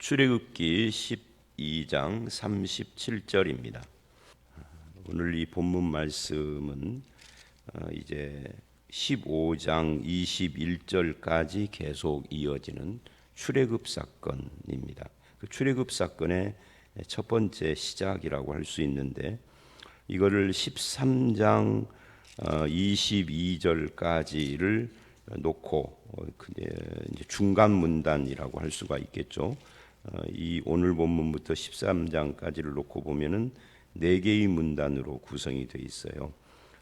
출애굽기 12장 37절입니다. 오늘 이 본문 말씀은 이제 15장 21절까지 계속 이어지는 출애굽 사건입니다. 그 출애굽 사건의 첫 번째 시작이라고 할 수 있는데, 이거를 13장 22절까지를 놓고 이제 중간 문단이라고 할 수가 있겠죠. 이 오늘 본문부터 13장까지를 놓고 보면은 4개의 문단으로 구성이 되어 있어요.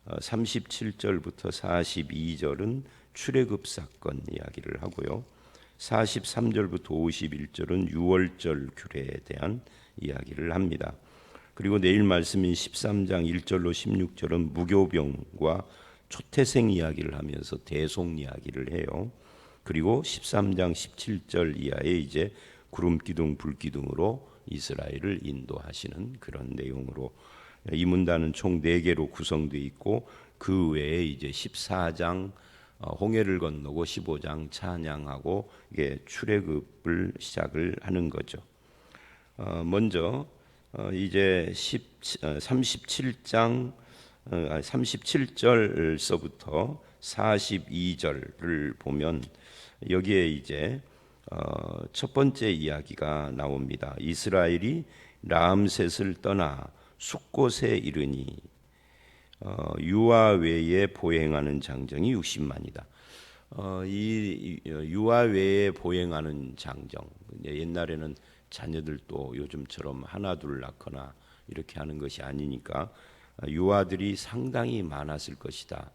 37절부터 42절은 출애굽 사건 이야기를 하고요. 43절부터 51절은 유월절 규례에 대한 이야기를 합니다. 그리고 내일 말씀인 13장 1절로 16절은 무교병과 초태생 이야기를 하면서 대속 이야기를 해요. 그리고 13장 17절 이하에 이제 구름기둥 불기둥으로 이스라엘을 인도하시는 그런 내용으로 이 문단은 총 4개로 구성되어 있고, 그 외에 이제 14장 홍해를 건너고 15장 찬양하고 이게 출애굽을 시작을 하는 거죠. 먼저 이제 37장 37절서부터 42절을 보면 여기에 이제 첫 번째 이야기가 나옵니다. 이스라엘이 람셋을 떠나 숫곳에 이르니 유아 외에 보행하는 장정이 60만이다. 이 유아 외에 보행하는 장정, 옛날에는 자녀들도 요즘처럼 하나 둘 낳거나 이렇게 하는 것이 아니니까 유아들이 상당히 많았을 것이다.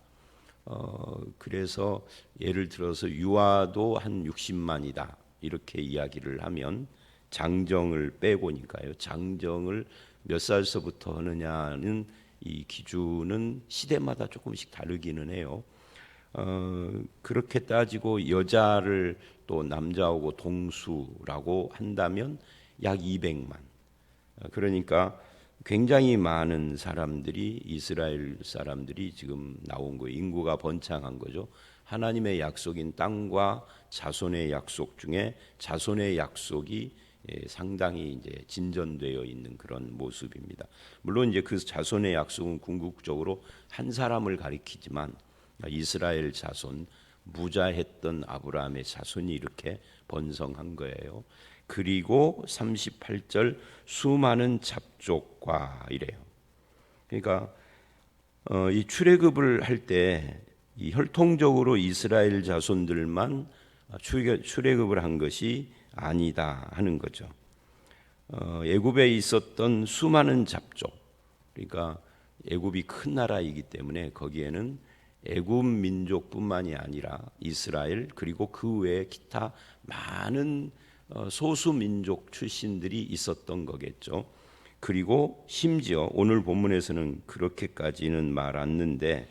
그래서 예를 들어서 유아도 한 60만이다 이렇게 이야기를 하면 장정을 빼고니까요. 장정을 몇 살서부터 하느냐는 이 기준은 시대마다 조금씩 다르기는 해요. 그렇게 따지고 여자를 또 남자하고 동수라고 한다면 약 200만. 그러니까 굉장히 많은 사람들이, 이스라엘 사람들이 지금 나온 거예요. 인구가 번창한 거죠. 하나님의 약속인 땅과 자손의 약속 중에 자손의 약속이 상당히 이제 진전되어 있는 그런 모습입니다. 물론 이제 그 자손의 약속은 궁극적으로 한 사람을 가리키지만 이스라엘 자손, 무자했던 아브라함의 자손이 이렇게 번성한 거예요. 그리고 38절 수많은 잡족과 이래요. 그러니까 이 출애굽을 할 때 이 혈통적으로 이스라엘 자손들만 출애굽을 한 것이 아니다 하는 거죠. 애굽에 있었던 수많은 잡족, 그러니까 애굽이 큰 나라이기 때문에 거기에는 애굽 민족뿐만이 아니라 이스라엘 그리고 그 외에 기타 많은 소수 민족 출신들이 있었던 거겠죠. 그리고 심지어 오늘 본문에서는 그렇게까지는 말 않는데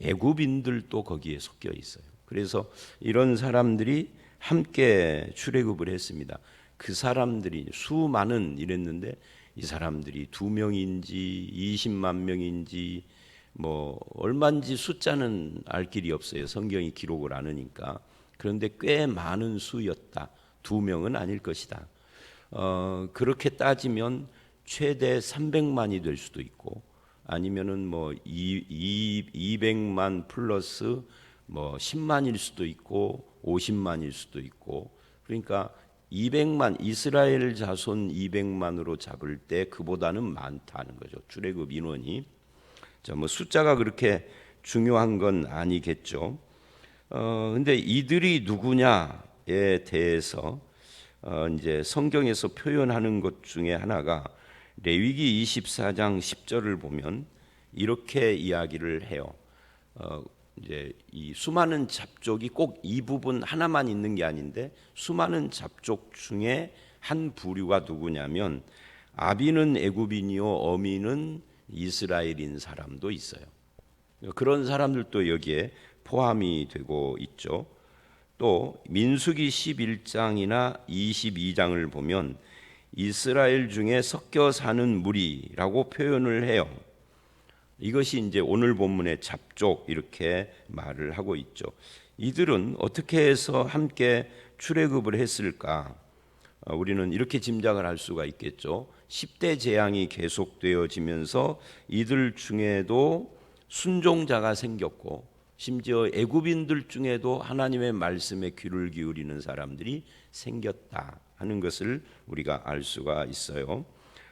애굽인들도 거기에 섞여 있어요. 그래서 이런 사람들이 함께 출애굽을 했습니다. 그 사람들이 수많은 이랬는데 이 사람들이 2명인지 20만 명인지 뭐 얼마인지 숫자는 알 길이 없어요. 성경이 기록을 안 하니까. 그런데 꽤 많은 수였다. 2명은 아닐 것이다. 그렇게 따지면 최대 300만이 될 수도 있고, 아니면은 뭐 200만 플러스 뭐 10만일 수도 있고 50만일 수도 있고, 그러니까 200만 이스라엘 자손 200만으로 잡을 때 그보다는 많다는 거죠. 출애굽 인원이. 자, 뭐 숫자가 그렇게 중요한 건 아니겠죠. 근데 이들이 누구냐에 대해서 이제 성경에서 표현하는 것 중에 하나가 레위기 24장 10절을 보면 이렇게 이야기를 해요. 이제 이 수많은 잡족이 꼭 이 부분 하나만 있는 게 아닌데 수많은 잡족 중에 한 부류가 누구냐면 아비는 애굽인이요 어미는 이스라엘인 사람도 있어요. 그런 사람들도 여기에 포함이 되고 있죠. 또 민수기 11장이나 22장을 보면 이스라엘 중에 섞여 사는 무리라고 표현을 해요. 이것이 이제 오늘 본문의 잡족 이렇게 말을 하고 있죠. 이들은 어떻게 해서 함께 출애굽을 했을까? 우리는 이렇게 짐작을 할 수가 있겠죠. 10대 재앙이 계속되어지면서 이들 중에도 순종자가 생겼고 심지어 애굽인들 중에도 하나님의 말씀에 귀를 기울이는 사람들이 생겼다 하는 것을 우리가 알 수가 있어요.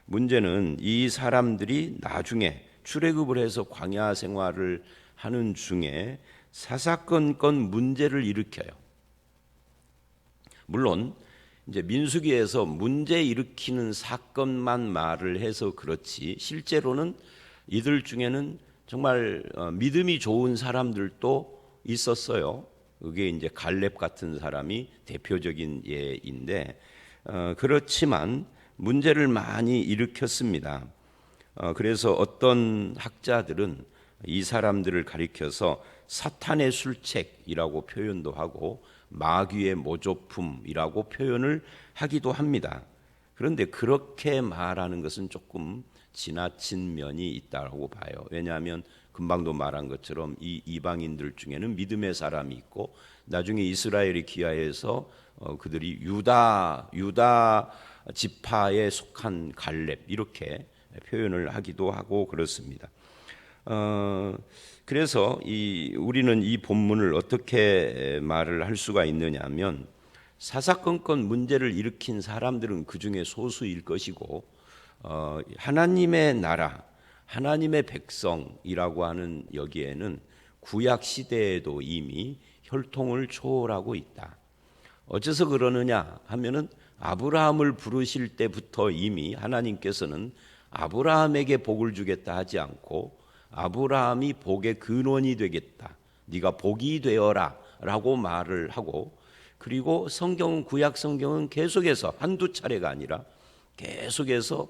문제는 이 사람들이 나중에 출애굽을 해서 광야 생활을 하는 중에 사사건건 문제를 일으켜요. 물론 이제 민수기에서 문제 일으키는 사건만 말을 해서 그렇지 실제로는 이들 중에는 정말 믿음이 좋은 사람들도 있었어요. 그게 이제 갈렙 같은 사람이 대표적인 예인데 그렇지만 문제를 많이 일으켰습니다. 그래서 어떤 학자들은 이 사람들을 가리켜서 사탄의 술책이라고 표현도 하고 마귀의 모조품이라고 표현을 하기도 합니다. 그런데 그렇게 말하는 것은 조금 지나친 면이 있다고 봐요. 왜냐하면 금방도 말한 것처럼 이 이방인들 중에는 믿음의 사람이 있고 나중에 이스라엘이 귀하해서 그들이 유다 지파에 속한 갈렙 이렇게 표현을 하기도 하고 그렇습니다. 그래서 우리는 이 본문을 어떻게 말을 할 수가 있느냐면 사사건건 문제를 일으킨 사람들은 그 중에 소수일 것이고 하나님의 나라, 하나님의 백성이라고 하는 여기에는 구약 시대에도 이미 혈통을 초월하고 있다. 어째서 그러느냐 하면은 아브라함을 부르실 때부터 이미 하나님께서는 아브라함에게 복을 주겠다 하지 않고 아브라함이 복의 근원이 되겠다. 네가 복이 되어라 라고 말을 하고 그리고 성경은 구약 성경은 계속해서 한두 차례가 아니라 계속해서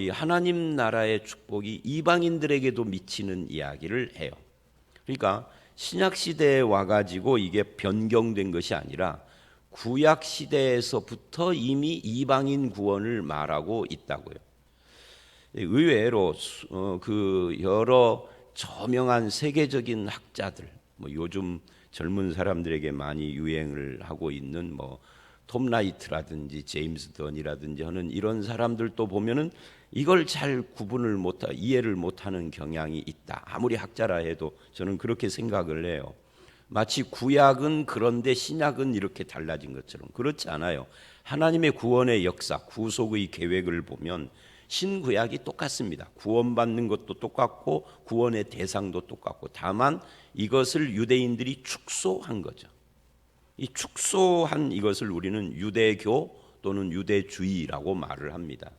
이 하나님 나라의 축복이 이방인들에게도 미치는 이야기를 해요. 그러니까 신약 시대에 와가지고 이게 변경된 것이 아니라 구약 시대에서부터 이미 이방인 구원을 말하고 있다고요. 의외로 그 여러 저명한 세계적인 학자들, 뭐 요즘 젊은 사람들에게 많이 유행을 하고 있는 톰 라이트라든지 제임스 던이라든지 하는 이런 사람들도 보면은 이걸 잘 구분을 이해를 못하는 경향이 있다. 아무리 학자라 해도 저는 그렇게 생각을 해요. 마치 구약은 그런데 신약은 이렇게 달라진 것처럼 그렇지 않아요. 하나님의 구원의 역사, 구속의 계획을 보면 신구약이 똑같습니다. 구원받는 것도 똑같고 구원의 대상도 똑같고 다만 이것을 유대인들이 축소한 거죠. 이 축소한 이것을 우리는 유대교 또는 유대주의라고 말을 합니다.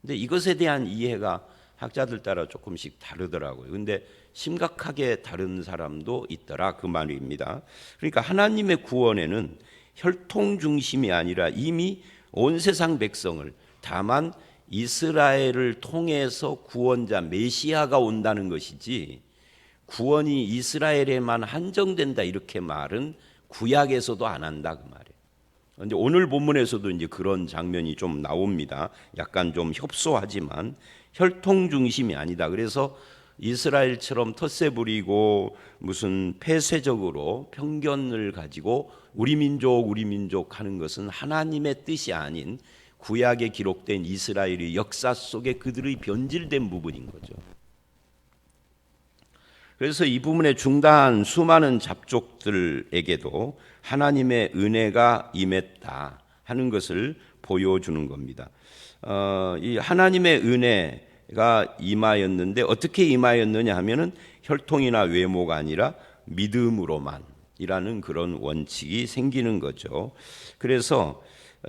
근데 이것에 대한 이해가 학자들 따라 조금씩 다르더라고요. 근데 심각하게 다른 사람도 있더라 그 말입니다. 그러니까 하나님의 구원에는 혈통 중심이 아니라 이미 온 세상 백성을 다만 이스라엘을 통해서 구원자 메시아가 온다는 것이지 구원이 이스라엘에만 한정된다 이렇게 말은 구약에서도 안 한다 그 말이에요. 근데 오늘 본문에서도 이제 그런 장면이 좀 나옵니다. 약간 좀 협소하지만 혈통 중심이 아니다. 그래서 이스라엘처럼 텃세 부리고 무슨 폐쇄적으로 편견을 가지고 우리 민족 하는 것은 하나님의 뜻이 아닌 구약에 기록된 이스라엘의 역사 속에 그들의 변질된 부분인 거죠. 그래서 이 부분에 중다한 수많은 잡족들에게도 하나님의 은혜가 임했다 하는 것을 보여주는 겁니다. 이 하나님의 은혜가 임하였는데 어떻게 임하였느냐 하면은 혈통이나 외모가 아니라 믿음으로만이라는 그런 원칙이 생기는 거죠. 그래서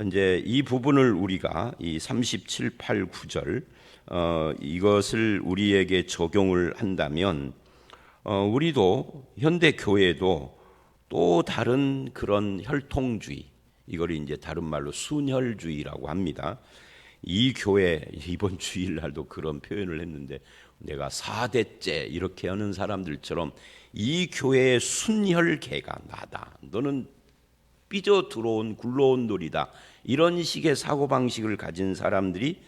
이제 이 부분을 우리가 이 37, 8, 9절 이것을 우리에게 적용을 한다면 우리도 현대 교회도 또 다른 그런 혈통주의 이걸 이제 다른 말로 순혈주의라고 합니다. 이 교회 이번 주일날도 그런 표현을 했는데 내가 4대째 이렇게 하는 사람들처럼 이 교회의 순혈계가 나다. 너는 삐져 들어온 굴러온 돌이다. 이런 식의 사고방식을 가진 사람들이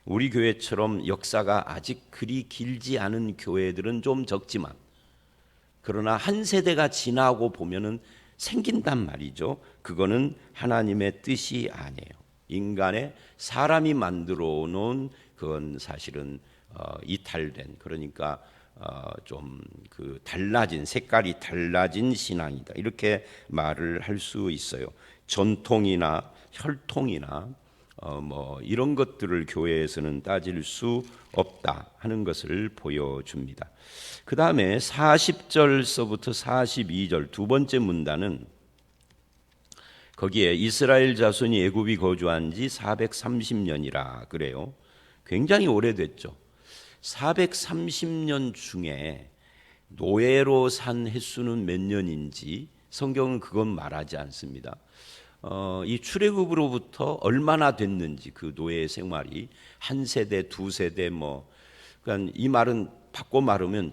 우리 교회처럼 역사가 아직 그리 길지 않은 교회들은 좀 적지만 그러나 한 세대가 지나고 보면은 생긴단 말이죠. 그거는 하나님의 뜻이 아니에요. 인간의 사람이 만들어 놓은 그건 사실은 이탈된, 그러니까 좀 그 달라진, 색깔이 달라진 신앙이다, 이렇게 말을 할 수 있어요. 전통이나 혈통이나 뭐 이런 것들을 교회에서는 따질 수 없다 하는 것을 보여줍니다. 그 다음에 40절서부터 42절 두 번째 문단은 거기에 이스라엘 자손이 애굽이 거주한 지 430년이라 그래요. 굉장히 오래됐죠. 430년 중에 노예로 산 횟수는 몇 년인지 성경은 그건 말하지 않습니다. 이 출애굽으로부터 얼마나 됐는지, 그 노예 생활이 한 세대, 두 세대, 뭐, 그러니까 이 말은 바꿔 말하면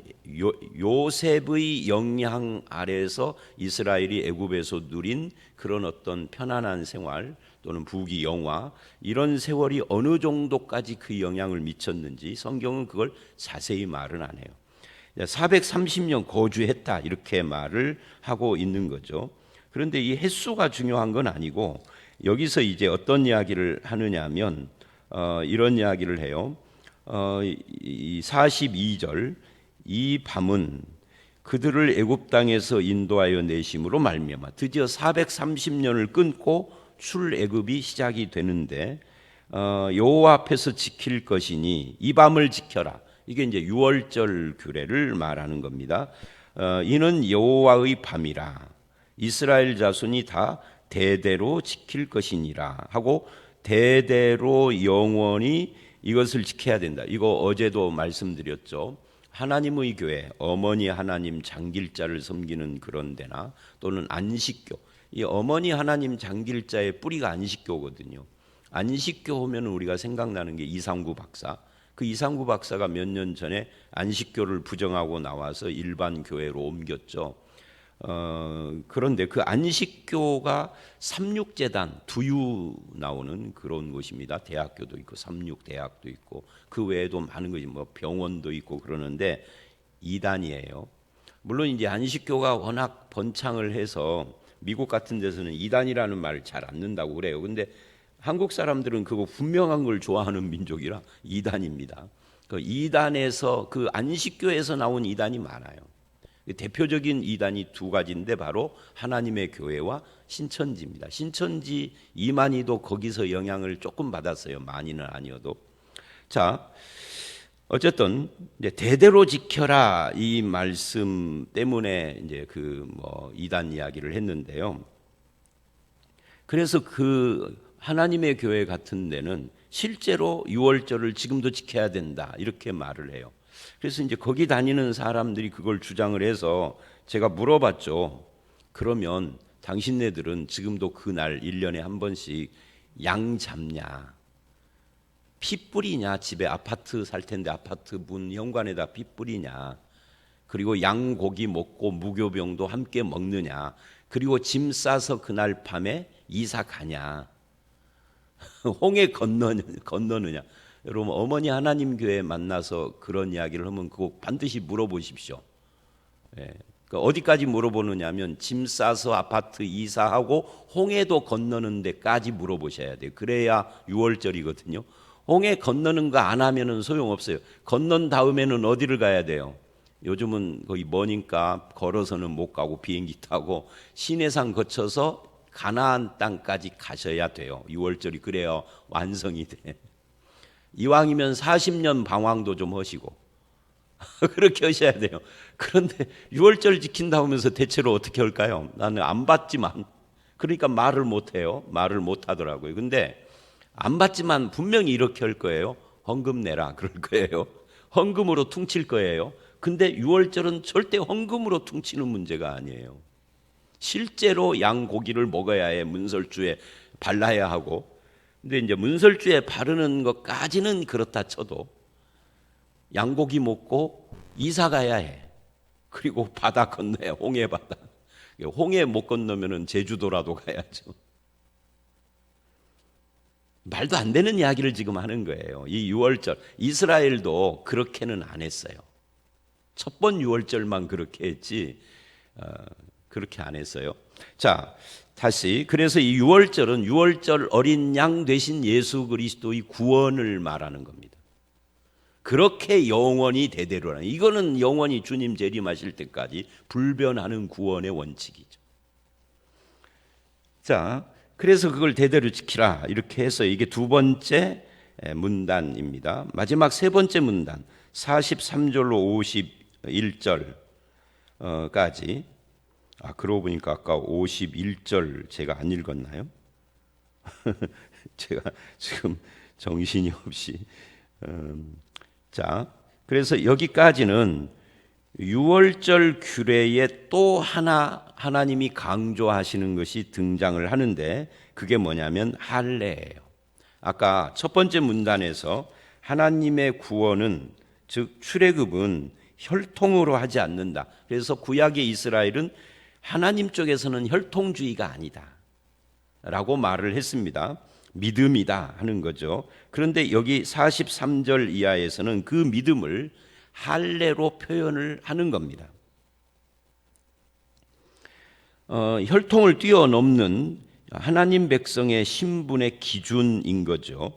요셉의 영향 아래에서 이스라엘이 애굽에서 누린 그런 어떤 편안한 생활 또는 부귀 영화, 이런 세월이 어느 정도까지 그 영향을 미쳤는지 성경은 그걸 자세히 말은 안 해요. 430년 거주했다 이렇게 말을 하고 있는 거죠. 그런데 이 횟수가 중요한 건 아니고 여기서 이제 어떤 이야기를 하느냐면 이런 이야기를 해요. 이 42절, 이 밤은 그들을 애굽 땅에서 인도하여 내심으로 말미암아, 드디어 430년을 끊고 출애굽이 시작이 되는데 여호와 앞에서 지킬 것이니 이 밤을 지켜라. 이게 이제 유월절 규례를 말하는 겁니다. 이는 여호와의 밤이라 이스라엘 자손이 다 대대로 지킬 것이니라 하고, 대대로 영원히 이것을 지켜야 된다. 이거 어제도 말씀드렸죠. 하나님의 교회, 어머니 하나님 장길자를 섬기는 그런 데나 또는 안식교, 이 어머니 하나님 장길자의 뿌리가 안식교거든요. 안식교 하면 우리가 생각나는 게 이상구 박사. 그 이상구 박사가 몇 년 전에 안식교를 부정하고 나와서 일반 교회로 옮겼죠. 그런데 그 안식교가 삼육재단, 두유 나오는 그런 곳입니다. 대학교도 있고 삼육대학도 있고 그 외에도 많은 것이 뭐 병원도 있고 그러는데 이단이에요. 물론 이제 안식교가 워낙 번창을 해서 미국 같은 데서는 이단이라는 말을 잘 안 는다고 그래요. 근데 한국 사람들은 그거 분명한 걸 좋아하는 민족이라 이단입니다. 그 이단에서, 그 안식교에서 나온 이단이 많아요. 대표적인 이단이 두 가지인데 바로 하나님의 교회와 신천지입니다. 신천지 이만희도 거기서 영향을 조금 받았어요. 많이는 아니어도. 자, 어쨌든 이제 대대로 지켜라 이 말씀 때문에 이제 그 뭐 이단 이야기를 했는데요. 그래서 그 하나님의 교회 같은 데는 실제로 유월절을 지금도 지켜야 된다 이렇게 말을 해요. 그래서 이제 거기 다니는 사람들이 그걸 주장을 해서 제가 물어봤죠. 그러면 당신네들은 지금도 그날 1년에 한 번씩 양 잡냐? 피 뿌리냐? 집에 아파트 살 텐데 아파트 문 현관에다 피 뿌리냐? 그리고 양 고기 먹고 무교병도 함께 먹느냐? 그리고 짐 싸서 그날 밤에 이사 가냐? 홍해 건너느냐? 여러분, 어머니 하나님 교회 만나서 그런 이야기를 하면 그거 반드시 물어보십시오. 예. 그러니까 어디까지 물어보느냐면 짐 싸서 아파트 이사하고 홍해도 건너는 데까지 물어보셔야 돼요. 그래야 6월절이거든요. 홍해 건너는 거 안 하면은 소용없어요. 건넌 다음에는 어디를 가야 돼요? 요즘은 거의 머니까 걸어서는 못 가고 비행기 타고 시내산 거쳐서 가나안 땅까지 가셔야 돼요. 6월절이 그래야 완성이 돼. 이왕이면 40년 방황도 좀 하시고 그렇게 하셔야 돼요. 그런데 6월절 지킨다고 하면서 대체로 어떻게 할까요? 나는 안 받지만, 그러니까 말을 못해요. 말을 못하더라고요. 근데 안 받지만 분명히 이렇게 할 거예요. 헌금 내라 그럴 거예요. 헌금으로 퉁칠 거예요. 근데 6월절은 절대 헌금으로 퉁치는 문제가 아니에요. 실제로 양고기를 먹어야 해. 문설주에 발라야 하고. 근데 이제 문설주에 바르는 것까지는 그렇다 쳐도 양고기 먹고 이사 가야 해. 그리고 바다 건너야, 홍해 바다. 홍해 못 건너면은 제주도라도 가야죠. 말도 안 되는 이야기를 지금 하는 거예요. 이 6월절 이스라엘도 그렇게는 안 했어요. 첫 번 6월절만 그렇게 했지 그렇게 안 했어요. 자, 다시 그래서 이 유월절은 유월절 어린 양 되신 예수 그리스도의 구원을 말하는 겁니다. 그렇게 영원히 대대로라는, 이거는 영원히 주님 재림하실 때까지 불변하는 구원의 원칙이죠. 자, 그래서 그걸 대대로 지키라 이렇게 해서 이게 두 번째 문단입니다. 마지막 세 번째 문단 43절로 51절까지. 그러고 보니까 아까 51절 제가 안 읽었나요? 제가 지금 정신이 없이. 자, 그래서 여기까지는 유월절 규례에 또 하나 하나님이 강조하시는 것이 등장을 하는데, 그게 뭐냐면 할례예요. 아까 첫 번째 문단에서 하나님의 구원은, 즉 출애굽은 혈통으로 하지 않는다. 그래서 구약의 이스라엘은 하나님 쪽에서는 혈통주의가 아니다 라고 말을 했습니다. 믿음이다 하는 거죠. 그런데 여기 43절 이하에서는 그 믿음을 할례로 표현을 하는 겁니다. 혈통을 뛰어넘는 하나님 백성의 신분의 기준인 거죠.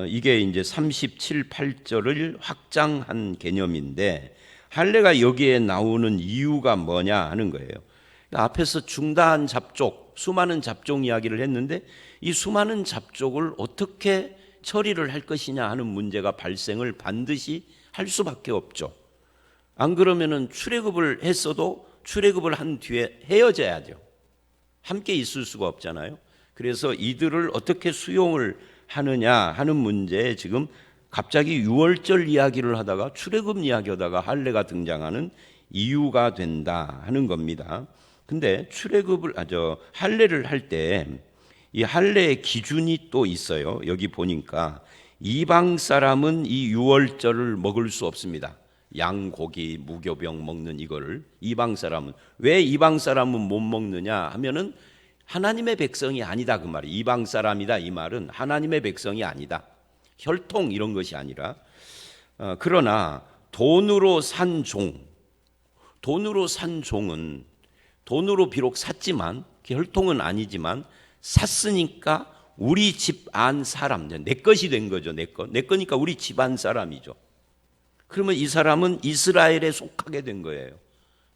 이게 이제 37, 8절을 확장한 개념인데, 할례가 여기에 나오는 이유가 뭐냐 하는 거예요. 앞에서 중다한 잡족, 수많은 잡종 이야기를 했는데, 이 수많은 잡족을 어떻게 처리를 할 것이냐 하는 문제가 발생을 반드시 할 수밖에 없죠. 안 그러면은 출애굽을 했어도 출애굽을 한 뒤에 헤어져야죠. 함께 있을 수가 없잖아요. 그래서 이들을 어떻게 수용을 하느냐 하는 문제에 지금 갑자기 유월절 이야기를 하다가 출애굽 이야기하다가 할례가 등장하는 이유가 된다 하는 겁니다. 근데 할례를 할 때 이 할례의 기준이 또 있어요. 여기 보니까 이방 사람은 이 유월절을 먹을 수 없습니다. 양고기, 무교병 먹는 이거를 이방 사람은, 왜 이방 사람은 못 먹느냐 하면은 하나님의 백성이 아니다 그 말이에요. 이방 사람이다 이 말은 하나님의 백성이 아니다. 혈통 이런 것이 아니라. 그러나 돈으로 산 종은 돈으로 비록 샀지만, 혈통은 아니지만 샀으니까 우리 집 안 사람, 내 것이 된 거죠. 내 거니까 우리 집안 사람이죠. 그러면 이 사람은 이스라엘에 속하게 된 거예요.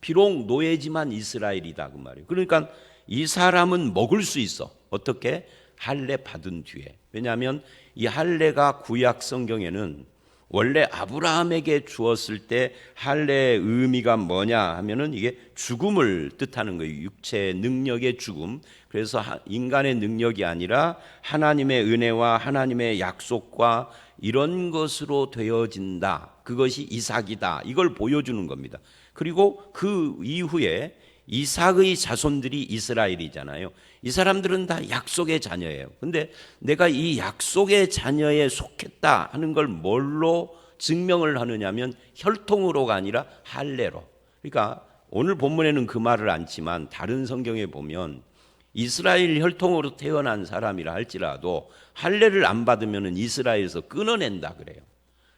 비록 노예지만 이스라엘이다 그 말이에요. 그러니까 이 사람은 먹을 수 있어. 어떻게? 할례 받은 뒤에. 왜냐하면 이 할례가 구약 성경에는 원래 아브라함에게 주었을 때 할례의 의미가 뭐냐 하면은 이게 죽음을 뜻하는 거예요. 육체의 능력의 죽음. 그래서 인간의 능력이 아니라 하나님의 은혜와 하나님의 약속과 이런 것으로 되어진다. 그것이 이삭이다. 이걸 보여주는 겁니다. 그리고 그 이후에 이삭의 자손들이 이스라엘이잖아요. 이 사람들은 다 약속의 자녀예요. 근데 내가 이 약속의 자녀에 속했다 하는 걸 뭘로 증명을 하느냐면 혈통으로가 아니라 할례로. 그러니까 오늘 본문에는 그 말을 않지만 다른 성경에 보면 이스라엘 혈통으로 태어난 사람이라 할지라도 할례를 안 받으면 이스라엘에서 끊어낸다 그래요.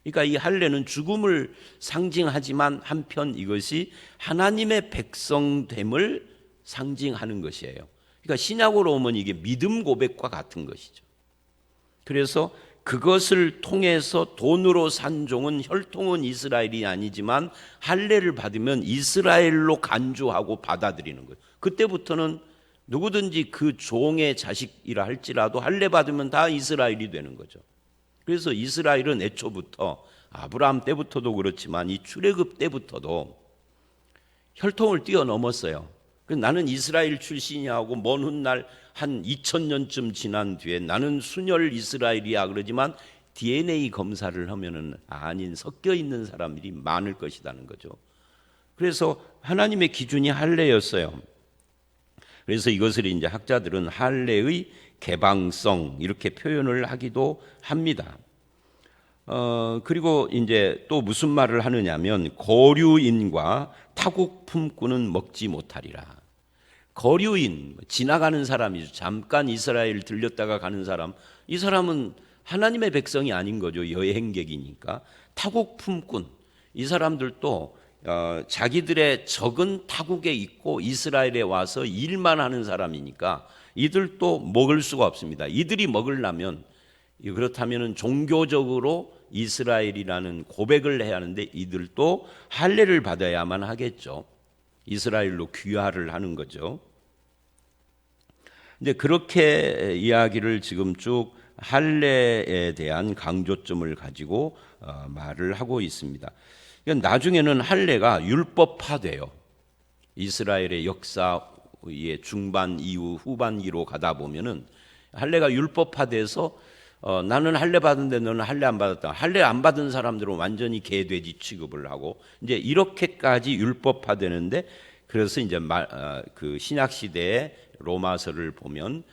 그러니까 이 할례는 죽음을 상징하지만 한편 이것이 하나님의 백성됨을 상징하는 것이에요. 그러니까 신약으로 오면 이게 믿음 고백과 같은 것이죠. 그래서 그것을 통해서 돈으로 산 종은 혈통은 이스라엘이 아니지만 할례를 받으면 이스라엘로 간주하고 받아들이는 거예요. 그때부터는 누구든지 그 종의 자식이라 할지라도 할례 받으면 다 이스라엘이 되는 거죠. 그래서 이스라엘은 애초부터 아브라함 때부터도 그렇지만 이 출애굽 때부터도 혈통을 뛰어넘었어요. 나는 이스라엘 출신이야 하고 먼 훗날 한 2000년쯤 지난 뒤에 나는 순혈 이스라엘이야 그러지만 DNA 검사를 하면은 아닌 섞여 있는 사람들이 많을 것이라는 거죠. 그래서 하나님의 기준이 할례였어요. 그래서 이것을 이제 학자들은 할례의 개방성 이렇게 표현을 하기도 합니다. 그리고 이제 또 무슨 말을 하느냐면 거류인과 타국 품꾼은 먹지 못하리라. 거류인, 지나가는 사람이죠. 잠깐 이스라엘 들렸다가 가는 사람, 이 사람은 하나님의 백성이 아닌 거죠. 여행객이니까. 타국 품꾼, 이 사람들도 자기들의 적은 타국에 있고 이스라엘에 와서 일만 하는 사람이니까 이들도 먹을 수가 없습니다. 이들이 먹으려면 그렇다면 종교적으로 이스라엘이라는 고백을 해야 하는데 이들도 할례를 받아야만 하겠죠. 이스라엘로 귀화를 하는 거죠. 근데 그렇게 이야기를 지금 쭉 할례에 대한 강조점을 가지고 말을 하고 있습니다. 나중에는 할례가 율법화돼요. 이스라엘의 역사의 중반 이후 후반기로 가다 보면은 할례가 율법화돼서 나는 할례 받은데 너는 할례 안 받았다. 할례 안 받은 사람들은 완전히 개돼지 취급을 하고 이제 이렇게까지 율법화되는데 그래서 이제 그 신약 시대의 로마서를 보면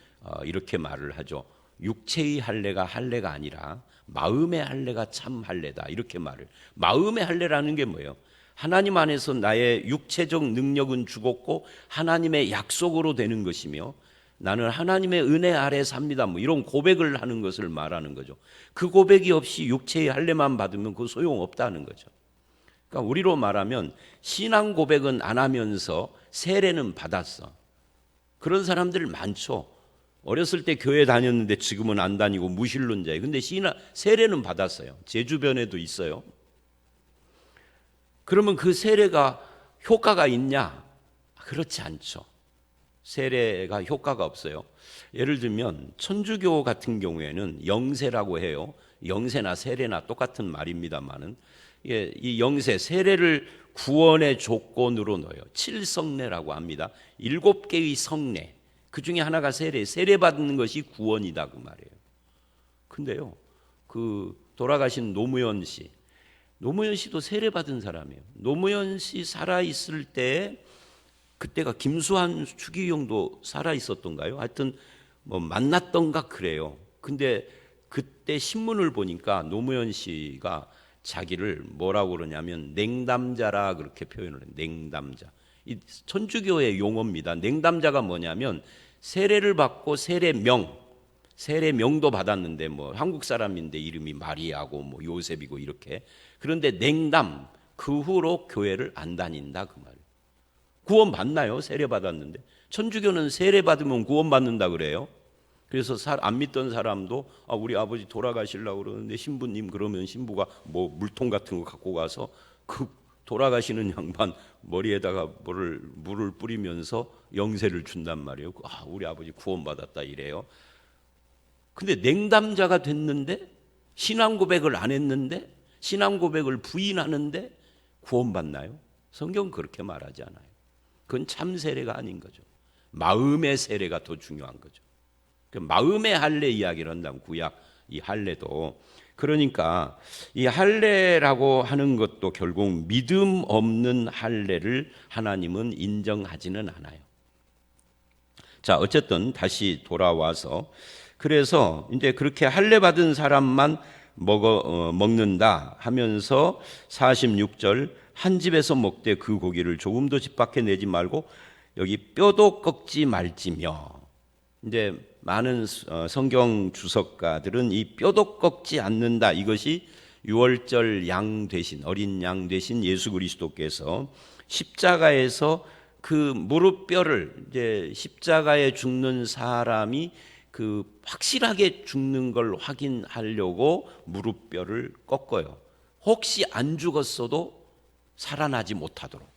이렇게 말을 하죠. 육체의 할례가 할례가 아니라 마음의 할례가 참 할례다. 이렇게 말을. 마음의 할례라는 게 뭐예요? 하나님 안에서 나의 육체적 능력은 죽었고 하나님의 약속으로 되는 것이며 나는 하나님의 은혜 아래 삽니다. 뭐 이런 고백을 하는 것을 말하는 거죠. 그 고백이 없이 육체의 할례만 받으면 그 소용없다는 거죠. 그러니까 우리로 말하면 신앙 고백은 안 하면서 세례는 받았어. 그런 사람들 많죠. 어렸을 때 교회 다녔는데 지금은 안 다니고 무신론자예요. 근데 세례는 받았어요. 제 주변에도 있어요. 그러면 그 세례가 효과가 있냐? 그렇지 않죠. 세례가 효과가 없어요. 예를 들면 천주교 같은 경우에는 영세라고 해요. 영세나 세례나 똑같은 말입니다만은 이 영세 세례를 구원의 조건으로 넣어요. 7성례라고 합니다. 7개의 성례. 그 중에 하나가 세례 받는 것이 구원이다 그 말이에요. 근데요, 그 돌아가신 노무현 씨도 세례 받은 사람이에요. 노무현 씨 살아 있을 때 그때가 김수환 추기경도 살아 있었던가요? 하여튼 뭐 만났던가 그래요. 근데 그때 신문을 보니까 노무현 씨가 자기를 뭐라고 그러냐면 냉담자라 그렇게 표현을 해요. 냉담자. 이 천주교의 용어입니다. 냉담자가 뭐냐면 세례를 받고 세례명도 받았는데 뭐 한국 사람인데 이름이 마리아고 뭐 요셉이고 이렇게. 그런데 냉담 그 후로 교회를 안 다닌다 그 말이에요. 구원 받나요? 세례 받았는데. 천주교는 세례 받으면 구원 받는다 그래요. 그래서 안 믿던 사람도 우리 아버지 돌아가시려고 그러는데 신부님 그러면 신부가 뭐 물통 같은 거 갖고 가서 그 돌아가시는 양반 머리에다가 물을 뿌리면서 영세를 준단 말이에요. 우리 아버지 구원받았다 이래요. 근데 냉담자가 됐는데 신앙 고백을 안 했는데 신앙 고백을 부인하는데 구원받나요? 성경은 그렇게 말하지 않아요. 그건 참 세례가 아닌 거죠. 마음의 세례가 더 중요한 거죠. 마음의 할례 이야기를 한다면 구약 이 할례도 그러니까 이 할례라고 하는 것도 결국 믿음 없는 할례를 하나님은 인정하지는 않아요. 자, 어쨌든 다시 돌아와서 그래서 이제 그렇게 할례 받은 사람만 먹는다 하면서 46절 한 집에서 먹되 그 고기를 조금도 집 밖에 내지 말고 여기 뼈도 꺾지 말지며 이제 많은 성경 주석가들은 이 뼈도 꺾지 않는다 이것이 유월절 양 되신 어린 양 되신 예수 그리스도께서 십자가에서 그 무릎뼈를 이제 십자가에 죽는 사람이 그 확실하게 죽는 걸 확인하려고 무릎뼈를 꺾어요. 혹시 안 죽었어도 살아나지 못하도록.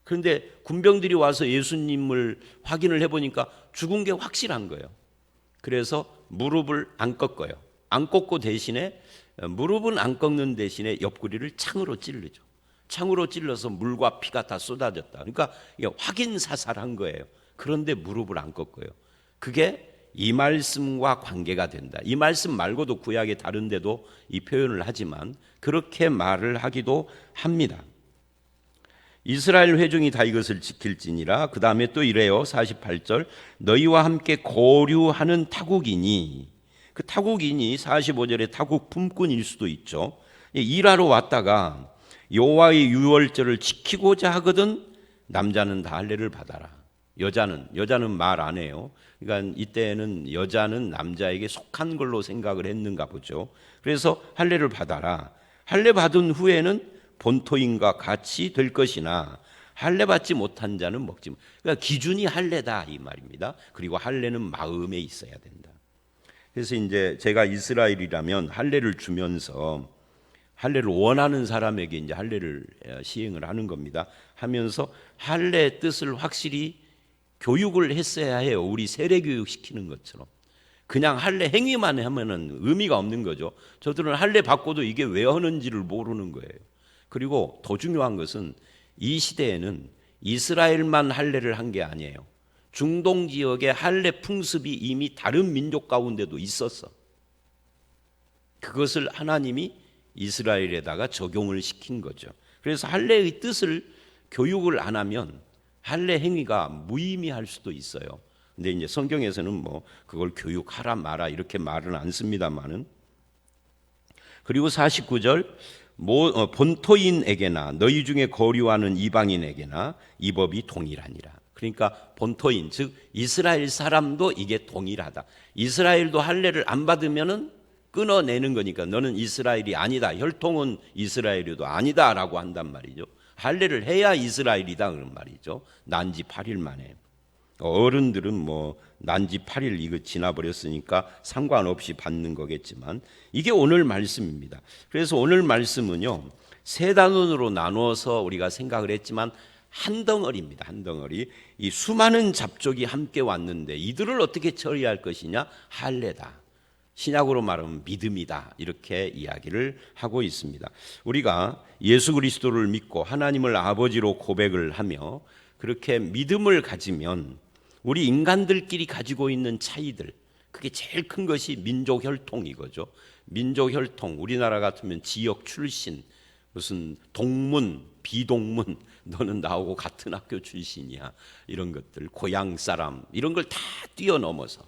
그런데 군병들이 와서 예수님을 확인을 해보니까 죽은 게 확실한 거예요. 그래서 무릎을 안 꺾어요. 안 꺾고 대신에 무릎은 안 꺾는 대신에 옆구리를 창으로 찔르죠. 창으로 찔러서 물과 피가 다 쏟아졌다. 그러니까 확인 사살한 거예요. 그런데 무릎을 안 꺾어요. 그게 이 말씀과 관계가 된다. 이 말씀 말고도 구약의 다른 데도 이 표현을 하지만 그렇게 말을 하기도 합니다. 이스라엘 회중이 다 이것을 지킬지니라. 그 다음에 또 이래요. 48절 너희와 함께 거류하는 타국이니 그 타국인이 45절에 타국 품꾼일 수도 있죠. 일하러 왔다가 여호와의 유월절을 지키고자 하거든 남자는 다 할례를 받아라. 여자는 말 안 해요. 그러니까 이때는 여자는 남자에게 속한 걸로 생각을 했는가 보죠. 그래서 할례를 받아라. 할례 받은 후에는 본토인과 같이 될 것이나 할례 받지 못한 자는 먹지 못. 그러니까 기준이 할례다 이 말입니다. 그리고 할례는 마음에 있어야 된다. 그래서 이제 제가 이스라엘이라면 할례를 주면서 할례를 원하는 사람에게 이제 할례를 시행을 하는 겁니다. 하면서 할례의 뜻을 확실히 교육을 했어야 해요. 우리 세례 교육 시키는 것처럼. 그냥 할례 행위만 하면은 의미가 없는 거죠. 저들은 할례 받고도 이게 왜 하는지를 모르는 거예요. 그리고 더 중요한 것은 이 시대에는 이스라엘만 할례를 한 게 아니에요. 중동 지역의 할례 풍습이 이미 다른 민족 가운데도 있었어. 그것을 하나님이 이스라엘에다가 적용을 시킨 거죠. 그래서 할례의 뜻을 교육을 안 하면 할례 행위가 무의미할 수도 있어요. 근데 이제 성경에서는 뭐 그걸 교육하라 마라 이렇게 말은 안 씁니다만은. 그리고 49절 본토인에게나 너희 중에 거류하는 이방인에게나 이 법이 동일하니라. 그러니까 본토인 즉 이스라엘 사람도 이게 동일하다. 이스라엘도 할례를 안 받으면은 끊어내는 거니까 너는 이스라엘이 아니다. 혈통은 이스라엘이도 아니다라고 한단 말이죠. 할례를 해야 이스라엘이다 그런 말이죠. 난지 8일 만에. 어른들은 뭐 난지 8일 이거 지나버렸으니까 상관없이 받는 거겠지만 이게 오늘 말씀입니다. 그래서 오늘 말씀은요 세 단원으로 나누어서 우리가 생각을 했지만 한 덩어리입니다. 한 덩어리. 이 수많은 잡족이 함께 왔는데 이들을 어떻게 처리할 것이냐? 할례다. 신약으로 말하면 믿음이다. 이렇게 이야기를 하고 있습니다. 우리가 예수 그리스도를 믿고 하나님을 아버지로 고백을 하며 그렇게 믿음을 가지면 우리 인간들끼리 가지고 있는 차이들 그게 제일 큰 것이 민족 혈통이거죠. 민족 혈통 우리나라 같으면 지역 출신 무슨 동문 비동문 너는 나하고 같은 학교 출신이야 이런 것들 고향 사람 이런 걸 다 뛰어넘어서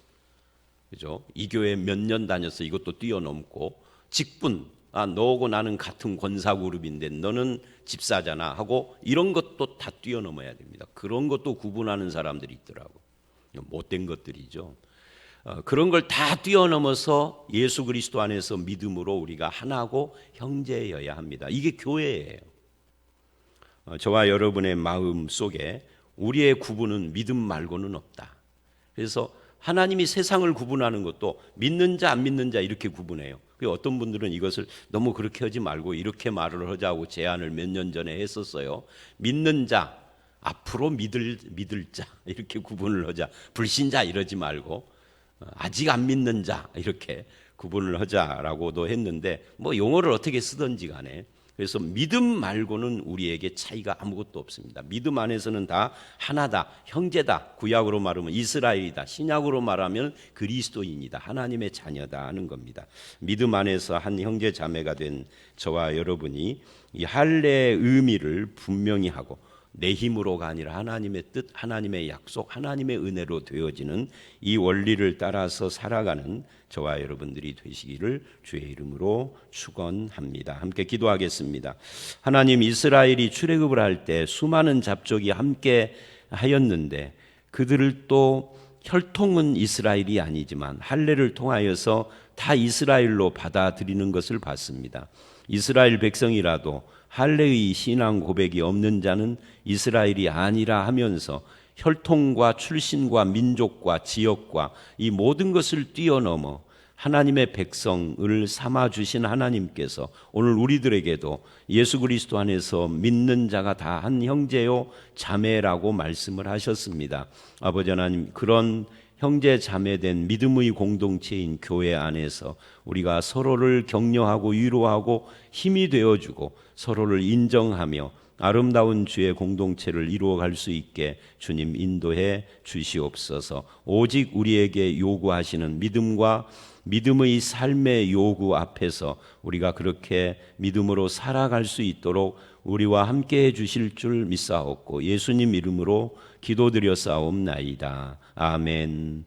그죠? 이 교회 몇 년 다녔어 이것도 뛰어넘고 직분 너하고 나는 같은 권사 그룹인데 너는 집사잖아 하고 이런 것도 다 뛰어넘어야 됩니다. 그런 것도 구분하는 사람들이 있더라고. 못된 것들이죠. 그런 걸 다 뛰어넘어서 예수 그리스도 안에서 믿음으로 우리가 하나고 형제여야 합니다. 이게 교회예요. 저와 여러분의 마음 속에 우리의 구분은 믿음 말고는 없다. 그래서 하나님이 세상을 구분하는 것도 믿는 자 안 믿는 자 이렇게 구분해요. 어떤 분들은 이것을 너무 그렇게 하지 말고 이렇게 말을 하자고 제안을 몇 년 전에 했었어요. 믿는 자 앞으로 믿을 자 이렇게 구분을 하자. 불신자 이러지 말고 아직 안 믿는 자 이렇게 구분을 하자라고도 했는데 뭐 용어를 어떻게 쓰든지 간에 그래서 믿음 말고는 우리에게 차이가 아무것도 없습니다. 믿음 안에서는 다 하나다, 형제다. 구약으로 말하면 이스라엘이다. 신약으로 말하면 그리스도인이다. 하나님의 자녀다 하는 겁니다. 믿음 안에서 한 형제 자매가 된 저와 여러분이 이 할례의 의미를 분명히 하고 내 힘으로가 아니라 하나님의 뜻, 하나님의 약속, 하나님의 은혜로 되어지는 이 원리를 따라서 살아가는 저와 여러분들이 되시기를 주의 이름으로 축원합니다. 함께 기도하겠습니다. 하나님 이스라엘이 출애굽을 할 때 수많은 잡족이 함께 하였는데 그들을 또 혈통은 이스라엘이 아니지만 할례를 통하여서 다 이스라엘로 받아들이는 것을 봤습니다. 이스라엘 백성이라도 할례의 신앙 고백이 없는 자는 이스라엘이 아니라 하면서 혈통과 출신과 민족과 지역과 이 모든 것을 뛰어넘어 하나님의 백성을 삼아주신 하나님께서 오늘 우리들에게도 예수 그리스도 안에서 믿는 자가 다 한 형제요 자매라고 말씀을 하셨습니다. 아버지 하나님 그런 형제 자매된 믿음의 공동체인 교회 안에서 우리가 서로를 격려하고 위로하고 힘이 되어주고 서로를 인정하며 아름다운 주의 공동체를 이루어갈 수 있게 주님 인도해 주시옵소서. 오직 우리에게 요구하시는 믿음과 믿음의 삶의 요구 앞에서 우리가 그렇게 믿음으로 살아갈 수 있도록 우리와 함께 해 주실 줄 믿사옵고 예수님 이름으로 기도드려 싸움나이다. 아멘.